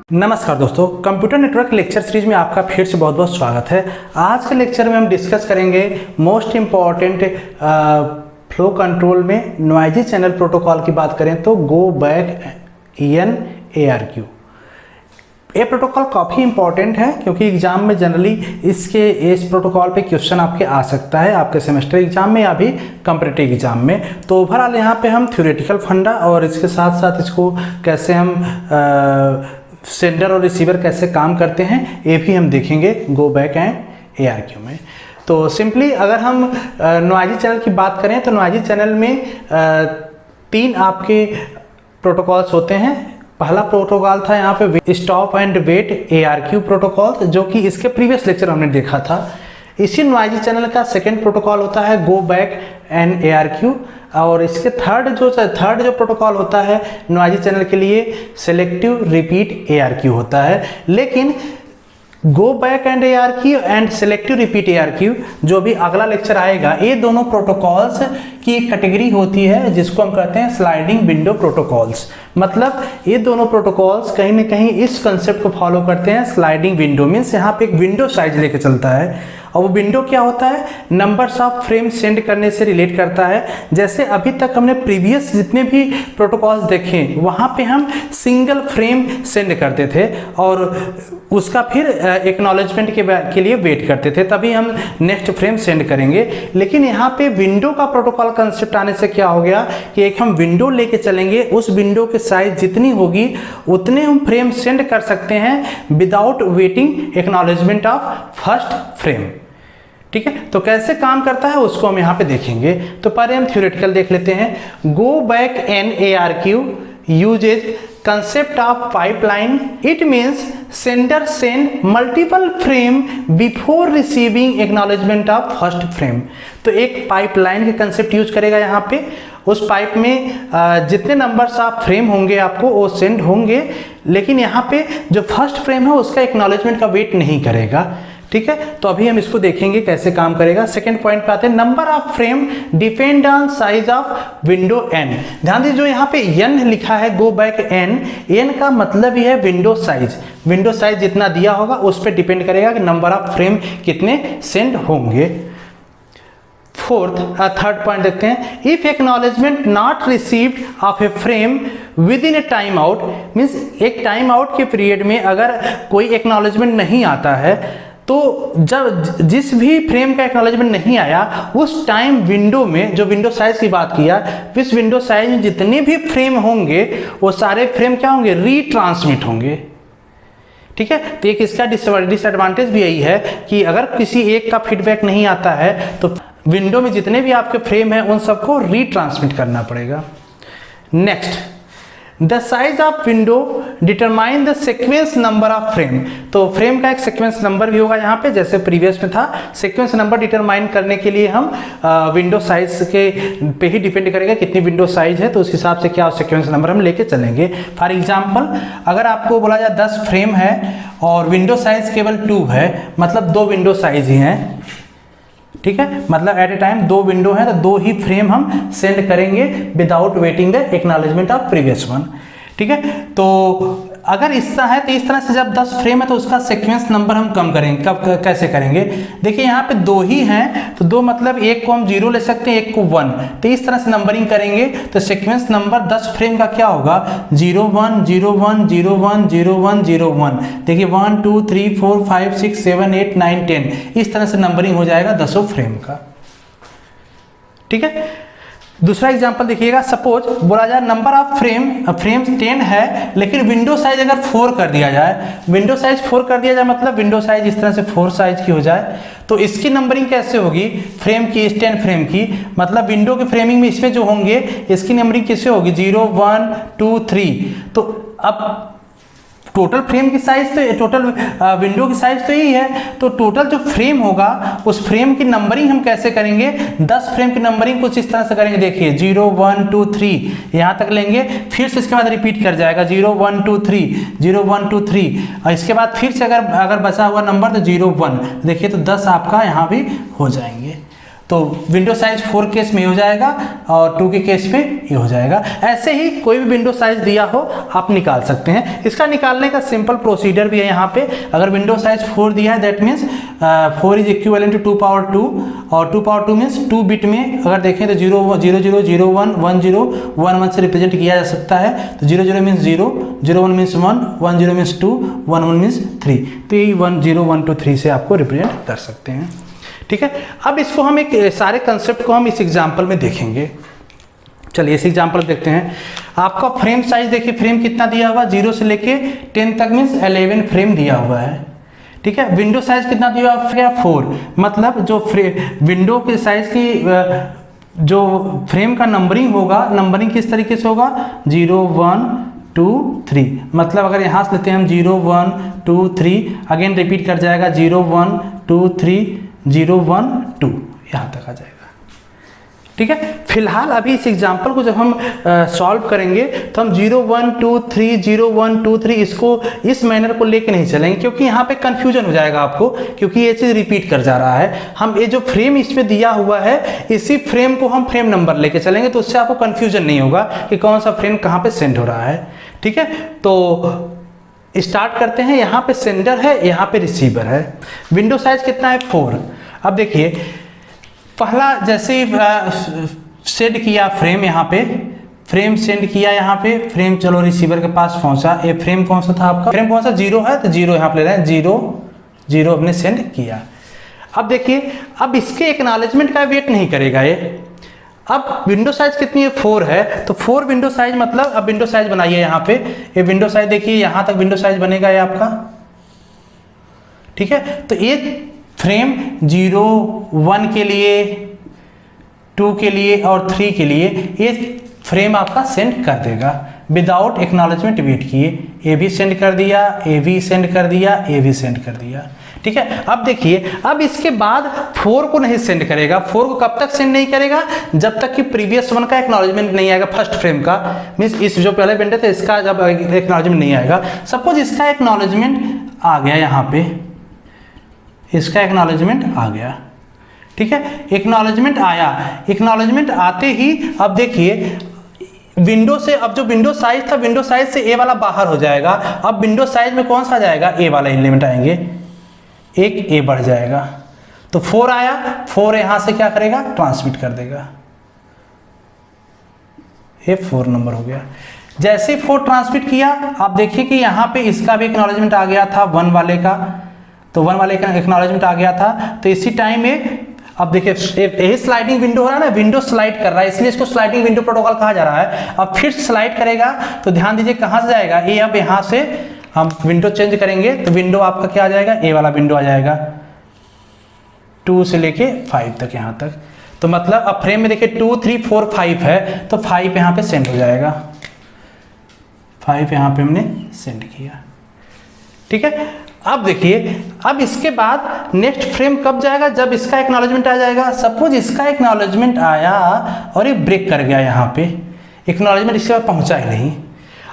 नमस्कार दोस्तों, computer network lecture series में आपका फिर से बहुत बहुत स्वागत है। आज के लेक्चर में हम डिस्कस करेंगे मोस्ट इम्पॉर्टेंट फ्लो कंट्रोल में नॉइजी चैनल प्रोटोकॉल की बात करें तो गो बैक एन ARQ। ये प्रोटोकॉल काफ़ी इंपॉर्टेंट है क्योंकि एग्जाम में जनरली इस प्रोटोकॉल पे क्वेश्चन आपके आ सकता है, आपके सेमेस्टर एग्जाम में या भी कॉम्पिटिटिव एग्जाम में। तो ओवरऑल यहाँ पे हम थ्योरेटिकल फंडा और इसके साथ साथ इसको कैसे हम सेंडर और रिसीवर कैसे काम करते हैं ये भी हम देखेंगे गो बैक एंड ARQ में। तो सिंपली अगर हम नॉइजी चैनल की बात करें तो नॉइजी चैनल में तीन आपके प्रोटोकॉल्स होते हैं। पहला प्रोटोकॉल था यहाँ पे stop and wait ARQ protocol, जो कि इसके प्रीवियस लेक्चर हमने देखा था। इसी नॉइजी चैनल का सेकेंड प्रोटोकॉल होता है गो बैक एंड ARQ, और इसके थर्ड जो प्रोटोकॉल होता है नॉइजी चैनल के लिए सेलेक्टिव रिपीट ARQ होता है। लेकिन go back and ARQ and selective repeat ARQ जो भी अगला लेक्चर आएगा, ये दोनों प्रोटोकॉल्स की एक कैटेगरी होती है जिसको हम कहते हैं स्लाइडिंग विंडो प्रोटोकॉल्स। मतलब ये दोनों प्रोटोकॉल्स कहीं ना कहीं इस कंसेप्ट को फॉलो करते हैं। स्लाइडिंग विंडो मीन्स यहाँ पे एक विंडो साइज लेके चलता है, और वो विंडो क्या होता है, नंबर्स ऑफ फ्रेम सेंड करने से रिलेट करता है। जैसे अभी तक हमने प्रीवियस जितने भी प्रोटोकॉल्स देखे वहाँ पे हम सिंगल फ्रेम सेंड करते थे और उसका फिर एक्नॉलेजमेंट के लिए वेट करते थे, तभी हम नेक्स्ट फ्रेम सेंड करेंगे। लेकिन यहाँ पे विंडो का प्रोटोकॉल कंसेप्ट आने से क्या हो गया कि एक हम विंडो लेके चलेंगे, उस विंडो की साइज जितनी होगी उतने हम फ्रेम सेंड कर सकते हैं without waiting acknowledgement of first frame. ठीक है, तो कैसे काम करता है उसको हम यहाँ पे देखेंगे। तो पहले हम थ्योरेटिकल देख लेते हैं। Go back N ARQ uses concept of pipeline. It means sender send multiple frame before receiving acknowledgement of first frame. तो एक पाइपलाइन के कंसेप्ट यूज करेगा यहाँ पे। उस पाइप में जितने नंबर्स ऑफ फ्रेम होंगे आपको वो सेंड होंगे, लेकिन यहाँ पे जो फर्स्ट फ्रेम है उसका एक्नॉलेजमेंट का वेट नहीं करेगा। ठीक है, तो अभी हम इसको देखेंगे कैसे काम करेगा। सेकंड पॉइंट पे आते हैं, number of frame depend on size of window n। ध्यान दीजिए जो यहाँ पे n लिखा है गो बैक n का मतलब ही है विंडो साइज। विंडो साइज जितना दिया होगा उस पर डिपेंड करेगा कि नंबर ऑफ फ्रेम कितने सेंड होंगे। थर्ड पॉइंट देखते हैं, if acknowledgement not received of a frame with in A time out, means एक टाइम आउट के पीरियड में अगर कोई एक्नॉलेजमेंट नहीं आता है तो जब जिस भी फ्रेम का एक्नॉलेजमेंट नहीं आया उस टाइम विंडो में, जो विंडो साइज की बात किया, इस विंडो साइज में जितने भी फ्रेम होंगे वो सारे फ्रेम क्या होंगे, रीट्रांसमिट होंगे। ठीक है, तो एक इसका डिसएडवांटेज भी यही है कि अगर किसी एक का फीडबैक नहीं आता है तो विंडो में जितने भी आपके फ्रेम हैं उन सबको रीट्रांसमिट करना पड़ेगा। Next, the size of window determine the sequence number of frame. तो फ्रेम का एक सीक्वेंस नंबर भी होगा यहाँ पे, जैसे प्रीवियस में था। सीक्वेंस नंबर डिटरमाइन करने के लिए हम विंडो साइज के पे ही डिपेंड करेगा कितनी विंडो साइज है, तो उस हिसाब से क्या सीक्वेंस नंबर हम लेके चलेंगे। फॉर एग्जाम्पल अगर आपको बोला जाए 10 फ्रेम है और विंडो साइज केवल 2 है, मतलब 2 विंडो साइज ही हैं। ठीक है, मतलब एट ए टाइम 2 विंडो है तो 2 ही फ्रेम हम सेंड करेंगे without waiting the acknowledgement of previous one. ठीक है, तो अगर इस तरह है तो इस तरह से जब 10 फ्रेम है तो उसका सीक्वेंस नंबर हम कम करेंगे। कब कैसे करेंगे, देखिए यहाँ पे 2 ही हैं तो 2 मतलब एक को हम 0 ले सकते हैं, एक को 1, तो इस तरह से नंबरिंग करेंगे तो सीक्वेंस नंबर 10 फ्रेम का क्या होगा, 0 1 0 1 0 1 0 1 0 1। देखिए 1 2 3 4 5 6 7 8 9 10, इस तरह से नंबरिंग हो जाएगा 10 फ्रेम का। ठीक है, दूसरा एग्जांपल देखिएगा। सपोज बोला जाए नंबर ऑफ फ्रेम्स 10 है लेकिन विंडो साइज अगर 4 कर दिया जाए, विंडो साइज 4 कर दिया जाए मतलब विंडो साइज इस तरह से 4 साइज की हो जाए, तो इसकी नंबरिंग कैसे होगी, फ्रेम की, 10 फ्रेम की, मतलब विंडो की फ्रेमिंग में इसमें जो होंगे इसकी नंबरिंग कैसे होगी, 0 1 2 3। तो अब टोटल फ्रेम की साइज तो टोटल विंडो की साइज तो यही है, तो टोटल जो फ्रेम होगा उस फ्रेम की नंबरिंग हम कैसे करेंगे, 10 फ्रेम की नंबरिंग कुछ इस तरह से करेंगे। देखिए 0 1 2 3 यहाँ तक लेंगे, फिर से इसके बाद रिपीट कर जाएगा 0 1 2 3 0 1 2 3, और इसके बाद फिर से अगर बचा हुआ नंबर तो 0 1, देखिए तो 10 आपका यहाँ भी हो जाएंगे। तो विंडो साइज 4 केस में हो जाएगा और 2 के केस में ये हो जाएगा। ऐसे ही कोई भी विंडो साइज दिया हो आप निकाल सकते हैं। इसका निकालने का सिंपल प्रोसीजर भी है यहाँ पे। अगर विंडो साइज 4 दिया है that means 4 is equivalent to 2 power 2 और 2 पावर 2 मीन्स 2 बिट में अगर देखें तो 0 0 0 0 1 1 0 1 1 से रिप्रेजेंट किया जा सकता है। तो 0 0 मीन्स 0, 0 1 मीन्स 1, 1 0 मीन्स 2, 1 1 मीन्स 3। तो ये 1 0 1 2 3 से आपको रिप्रेजेंट कर सकते हैं। ठीक है, अब इसको हम एक सारे कंसेप्ट को हम इस एग्जाम्पल में देखेंगे। चलिए इस एग्जाम्पल देखते हैं। आपका फ्रेम साइज देखिए, फ्रेम कितना दिया हुआ, 0 से लेके 10 तक मीन्स 11 फ्रेम दिया हुआ है। ठीक है, विंडो साइज कितना दिया हुआ, 4, मतलब जो विंडो के साइज की जो फ्रेम का नंबरिंग होगा, नंबरिंग किस तरीके से होगा, 0 1 2 3, मतलब अगर यहाँ से लेते हैं हम 0 1 2 3, अगेन रिपीट कर जाएगा 0 1 2 3 0 1 2, यहाँ तक आ जाएगा। ठीक है, फिलहाल अभी इस एग्जाम्पल को जब हम सॉल्व करेंगे तो हम 0 1 2 3 0 1 2 3 इसको इस मैनर को लेके नहीं चलेंगे, क्योंकि यहाँ पे कंफ्यूजन हो जाएगा आपको, क्योंकि ये चीज़ रिपीट कर जा रहा है। हम ये जो फ्रेम इसमें दिया हुआ है इसी फ्रेम को हम फ्रेम नंबर लेके चलेंगे, तो उससे आपको कन्फ्यूजन नहीं होगा कि कौन सा फ्रेम कहाँ पर सेंड हो रहा है। ठीक है, तो स्टार्ट करते हैं। यहाँ पे सेंडर है, यहाँ पे रिसीवर है। विंडो साइज कितना है, 4। अब देखिए पहला जैसे ही सेंड किया फ्रेम, यहाँ पे फ्रेम सेंड किया, यहाँ पे फ्रेम चलो रिसीवर के पास पहुँचा। ये फ्रेम कौन सा था आपका, फ्रेम कौन सा, 0 है, तो 0 यहाँ पे ले रहे हैं, 0 0 हमने सेंड किया। अब देखिए अब इसके एक्नॉलेजमेंट का वेट नहीं करेगा ये। अब विंडो साइज कितनी है, 4 है, तो 4 विंडो साइज मतलब अब विंडो साइज बनाइए यहाँ पे। ये विंडो साइज देखिए, यहाँ तक विंडो साइज बनेगा ये आपका। ठीक है, तो ये फ्रेम 0 1 के लिए, 2 के लिए और 3 के लिए ये फ्रेम आपका सेंड कर देगा विदाउट एक्नॉलेजमेंट वेट किए। ए भी सेंड कर दिया, ए भी सेंड कर दिया, ए भी सेंड कर दिया। ठीक है, अब देखिए अब इसके बाद 4 को नहीं सेंड करेगा। 4 को कब तक सेंड नहीं करेगा, जब तक कि प्रीवियस वन का एक्नॉलेजमेंट नहीं आएगा, फर्स्ट फ्रेम का, मीन्स इस जो पहले विंडो था इसका जब एक्नॉलेजमेंट नहीं आएगा। सपोज इसका एक्नॉलेजमेंट आ गया, यहाँ पे इसका एक्नॉलेजमेंट आ गया। ठीक है, एक्नॉलेजमेंट आया, एक्नॉलेजमेंट आते ही अब देखिए विंडो से, अब जो विंडो साइज था, विंडो साइज से ए वाला बाहर हो जाएगा। अब विंडो साइज में कौन सा आ जाएगा, ए वाला एलिमेंट आएंगे, एक ए बढ़ जाएगा। तो 4 आया, 4 यहां से क्या करेगा, ट्रांसमिट कर देगा, ये 4 नंबर हो गया। जैसे 4 ट्रांसमिट किया, आप देखिए कि यहाँ पे इसका भी एक्नॉलेजमेंट आ गया था 1 वाले का, तो 1 वाले का एक्नॉलेजमेंट आ गया था। तो इसी टाइम में अब देखिए यही स्लाइडिंग विंडो हो रहा है ना, विंडो स्लाइड कर रहा है, इसलिए इसको स्लाइडिंग विंडो प्रोटोकॉल कहा जा रहा है। अब फिर स्लाइड करेगा तो ध्यान दीजिए कहाँ से जाएगा, ये अब यहाँ से हम विंडो चेंज करेंगे तो विंडो आपका क्या आ जाएगा, ए वाला विंडो आ जाएगा 2 से लेके 5 तक यहाँ तक। तो मतलब अब फ्रेम में देखिए 2 3 4 5 है, तो 5 यहाँ पे सेंड हो जाएगा, 5 यहाँ पे हमने सेंड किया। ठीक है, अब देखिए अब इसके बाद नेक्स्ट फ्रेम कब जाएगा, जब इसका एक्नॉलेजमेंट आ जाएगा। सपोज इसका एक्नॉलेजमेंट आया और ये ब्रेक कर गया, यहाँ पे एक्नॉलेजमेंट इसके बाद पहुंचा ही नहीं,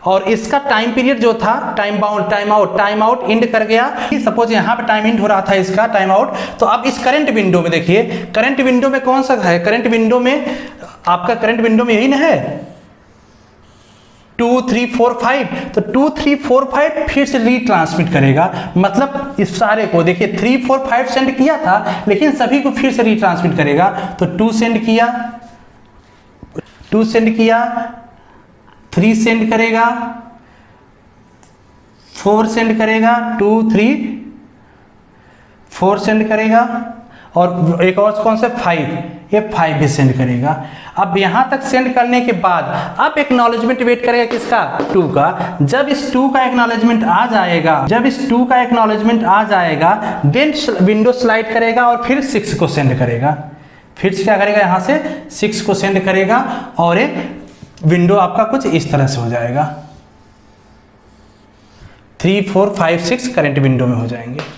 और इसका टाइम पीरियड जो था, time bound, time out and कर गया। सपोज यहाँ पे टाइम एंड हो रहा था इसका टाइम आउट, तो अब इस करंट विंडो में देखिए, करंट विंडो में कौन सा है, करंट विंडो में आपका करंट विंडो में यही ना है 2 3 4 5, तो 2 3 4 5 फिर से रीट्रांसमिट करेगा। मतलब इस सारे को देखिए 3 4 5 सेंड किया था, लेकिन सभी को फिर से रीट्रांसमिट करेगा। तो 2 सेंड किया, 2 सेंड किया, 3 सेंड करेगा, 4 सेंड करेगा, 2 3 4 सेंड करेगा, और एक और कौन सा 5, ये 5 भी सेंड करेगा। अब यहां तक सेंड करने के बाद अब एक्नॉलेजमेंट वेट करेगा किसका, 2 का। जब इस 2 का एक्नॉलेजमेंट आ जाएगा, जब इस 2 का एक्नॉलेजमेंट आ जाएगा, देन विंडो स्लाइड करेगा और फिर 6 को सेंड करेगा। फिर क्या करेगा, यहां से 6 को सेंड करेगा और एक विंडो आपका कुछ इस तरह से हो जाएगा, 3 4 5 6 करंट विंडो में हो जाएंगे।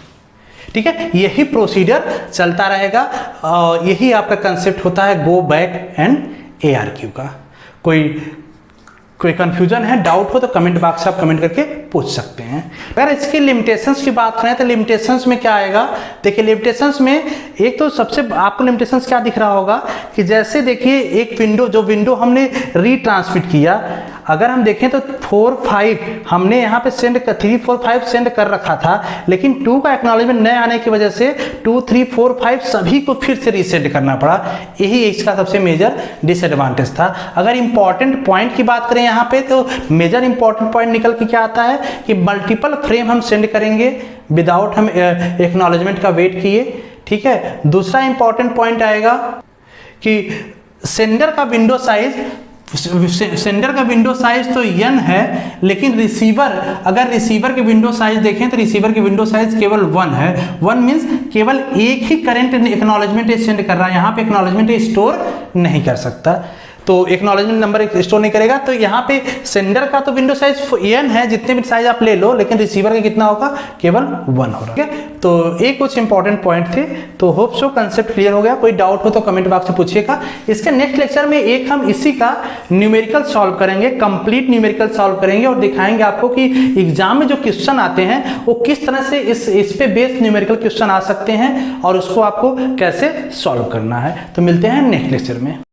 ठीक है, यही प्रोसीजर चलता रहेगा और यही आपका कंसेप्ट होता है गो बैक एंड ARQ का। कोई कोई कंफ्यूजन है, डाउट हो तो कमेंट बॉक्स से आप कमेंट करके पूछ सकते हैं। अगर इसकी लिमिटेशंस की बात करें तो लिमिटेशंस में क्या आएगा, देखिए लिमिटेशंस में एक तो सबसे आपको लिमिटेशंस क्या दिख रहा होगा कि जैसे देखिए एक विंडो, जो विंडो हमने रीट्रांसमिट किया, अगर हम देखें तो 4, 5 हमने यहाँ पे सेंड 3, 4, 5 सेंड कर रखा था, लेकिन 2 का एक्नॉलेजमेंट न आने की वजह से 2, 3, 4, 5 सभी को फिर से रीसेंड करना पड़ा। यही इसका सबसे मेजर डिसएडवांटेज था। अगर इंपॉर्टेंट पॉइंट की बात करें यहाँ पे तो मेजर इंपॉर्टेंट पॉइंट निकल के क्या आता है कि मल्टीपल फ्रेम हम सेंड करेंगे विदाउट हम एक्नॉलेजमेंट का वेट किए, ठीक है। दूसरा इंपॉर्टेंट पॉइंट आएगा कि सेंडर का विंडो साइज तो n है, लेकिन रिसीवर, अगर रिसीवर के विंडो साइज देखें तो रिसीवर की विंडो साइज केवल 1 है। 1 मींस केवल एक ही करंट एक्नॉलेजमेंट सेंड कर रहा है, यहाँ पे एक्नॉलेजमेंट स्टोर नहीं कर सकता, तो एक्नॉलेजमेंट नंबर स्टोर नहीं करेगा। तो यहाँ पे सेंडर का तो विंडो साइज n है, जितने भी साइज आप ले लो, लेकिन रिसीवर का कितना होगा, केवल 1 हो रहा है। तो ये कुछ इंपॉर्टेंट पॉइंट थे। तो होप सो कंसेप्ट क्लियर हो गया। कोई डाउट हो तो कमेंट बॉक्स में पूछिएगा। इसके नेक्स्ट लेक्चर में एक हम इसी का न्यूमेरिकल सॉल्व करेंगे, कंप्लीट न्यूमेरिकल सॉल्व करेंगे और दिखाएंगे आपको कि एग्जाम में जो क्वेश्चन आते हैं वो किस तरह से इस पे बेस्ड न्यूमेरिकल क्वेश्चन आ सकते हैं और उसको आपको कैसे सॉल्व करना है। तो मिलते हैं नेक्स्ट लेक्चर में।